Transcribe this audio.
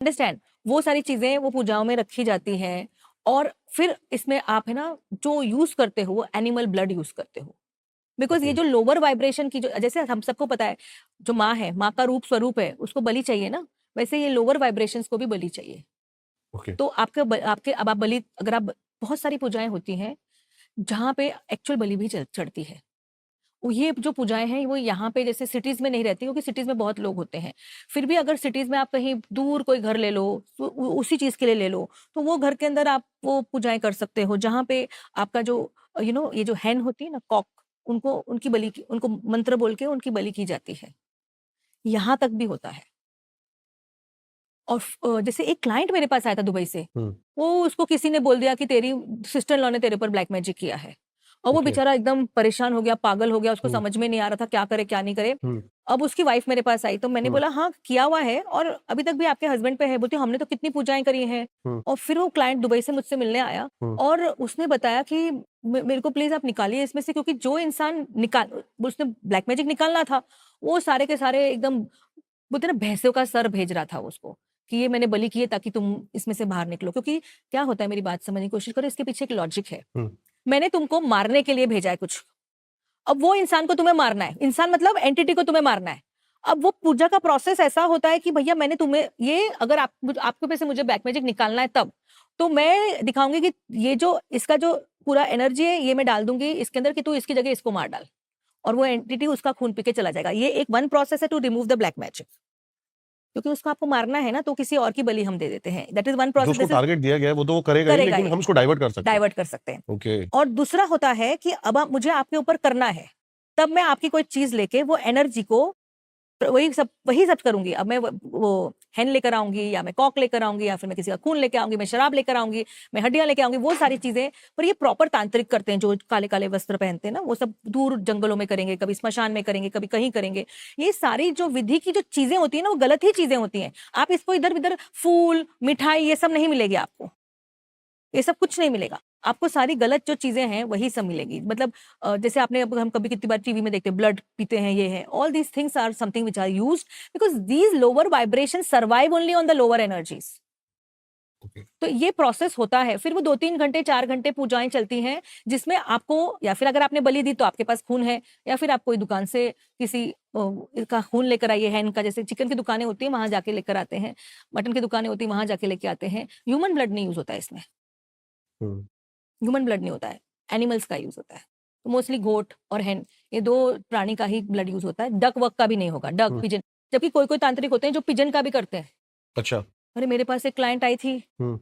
Understand, वो सारी चीजें वो पूजाओं में रखी जाती हैं। और फिर इसमें आप है ना जो यूज करते हो वो एनिमल ब्लड यूज करते हो, बिकॉज ये ओके। जो लोअर वाइब्रेशन की, जो जैसे हम सबको पता है जो माँ है, माँ का रूप स्वरूप है, उसको बलि चाहिए ना, वैसे ये लोअर वाइब्रेशंस को भी बलि चाहिए। ओके। तो आपके अब आप बलि, अगर आप, बहुत सारी पूजाएं होती हैं जहाँ पे एक्चुअल बलि भी चढ़ती है। ये जो पूजाएं हैं वो यहाँ पे जैसे सिटीज में नहीं रहती, क्योंकि सिटीज में बहुत लोग होते हैं। फिर भी अगर सिटीज में आप कहीं दूर कोई घर ले लो, तो उसी चीज के लिए ले लो, तो वो घर के अंदर आप वो पूजाएं कर सकते हो, जहाँ पे आपका जो ये जो हैन होती है ना, कॉक, उनको उनकी बलि की, उनको मंत्र बोल के उनकी बलि की जाती है। यहाँ तक भी होता है। और जैसे एक क्लाइंट मेरे पास आया था दुबई से, वो उसको किसी ने बोल दिया कि तेरी सिस्टर इन लॉ ने तेरे ऊपर ब्लैक मैजिक किया है, और वो ओके। बेचारा एकदम परेशान हो गया, पागल हो गया, उसको हुँ, समझ में नहीं आ रहा था क्या करे क्या नहीं करे। हुँ, अब उसकी वाइफ मेरे पास आई, तो मैंने हुँ, बोला हाँ किया हुआ है, और अभी तक भी आपके हस्बैंड पे है। बोलती हमने तो कितनी पूजाएं करी हैं। हुँ, और फिर वो क्लाइंट दुबई से मुझसे मिलने आया, हुँ, और उसने बताया कि मेरे को प्लीज आप निकालिए इसमें से, क्योंकि जो इंसान निकाल, उसने ब्लैक मैजिक निकालना था, वो सारे के सारे एकदम, बोलते ना भैंसों का सर भेज रहा था उसको, कि ये मैंने बलि किए ताकि तुम इसमें से बाहर निकलो। क्योंकि क्या होता है, मेरी बात समझने की कोशिश करो, इसके पीछे एक लॉजिक है। हुँ। मैंने तुमको मारने के लिए भेजा है कुछ, अब वो इंसान को तुम्हें मारना है, इंसान मतलब एंटिटी को तुम्हें मारना है। अब वो पूजा का प्रोसेस ऐसा होता है कि भैया मैंने तुम्हें ये, अगर आपके पे से मुझे ब्लैक मैजिक निकालना है तब, तो मैं दिखाऊंगी कि ये जो इसका जो पूरा एनर्जी है ये मैं डाल दूंगी इसके अंदर, कि तू इसकी जगह इसको मार डाल, और वो एंटिटी उसका खून पी के चला जाएगा। ये एक वन प्रोसेस है to remove the black magic, क्योंकि उसको आपको मारना है ना, तो किसी और की बलि हम दे देते हैं। दैट इज वन जो प्रोसेस, उसको दिस इज टारगेट दिया गया है वो तो वो करेगा ही, करेगा लेकिन ये, हम उसको डाइवर्ट कर सकते हैं। डाइवर्ट कर सकते हैं। ओके। और दूसरा होता है कि अब मुझे आपके ऊपर करना है, तब मैं आपकी कोई चीज लेके वो एनर्जी को, वही सब करूंगी। अब मैं वो हैन लेकर आऊंगी, या मैं कॉक लेकर आऊंगी, या फिर मैं किसी का खून लेकर आऊंगी, मैं शराब लेकर आऊंगी, मैं हड्डियां लेकर आऊंगी, वो सारी चीजें। पर ये प्रॉपर तांत्रिक करते हैं, जो काले काले वस्त्र पहनते हैं ना, वो सब दूर जंगलों में करेंगे, कभी स्मशान में करेंगे, कभी कहीं करेंगे। ये सारी जो विधि की जो चीजें होती है ना, वो गलत ही चीजें होती हैं। आप इसको इधर उधर फूल मिठाई ये सब नहीं मिलेगी आपको, ये सब कुछ नहीं मिलेगा आपको। सारी गलत जो चीजें हैं वही सब मिलेगी। मतलब जैसे आपने, अब हम कभी कितनी बार टीवी में देखते हैं ब्लड पीते हैं, ये है, all these things are something which are used because these lower vibration survive only on the lower energies. Okay. तो ये प्रोसेस होता है। फिर वो 2-3 घंटे 4 घंटे पूजाएं चलती हैं, जिसमें आपको, या फिर अगर आपने बलि दी तो आपके पास खून है, या फिर आप कोई दुकान से किसी का खून लेकर आइए, हैन का, जैसे चिकन की दुकानें होती है वहां जाके लेकर आते हैं, मटन की दुकानें होती है वहां जाके लेके आते हैं। ह्यूमन ब्लड नहीं यूज होता है इसमें, हुँ, ह्यूमन ब्लड नहीं होता है, एनिमल्स का यूज होता है। तो मोस्टली गोट और हैन, ये दो प्राणी का ही ब्लड यूज होता है। डक वक का भी नहीं होगा, डक हुँ। पिजन। जबकि कोई कोई तांत्रिक होते हैं जो पिजन का भी करते हैं। अच्छा। अरे मेरे पास एक क्लाइंट आई थी, हुँ,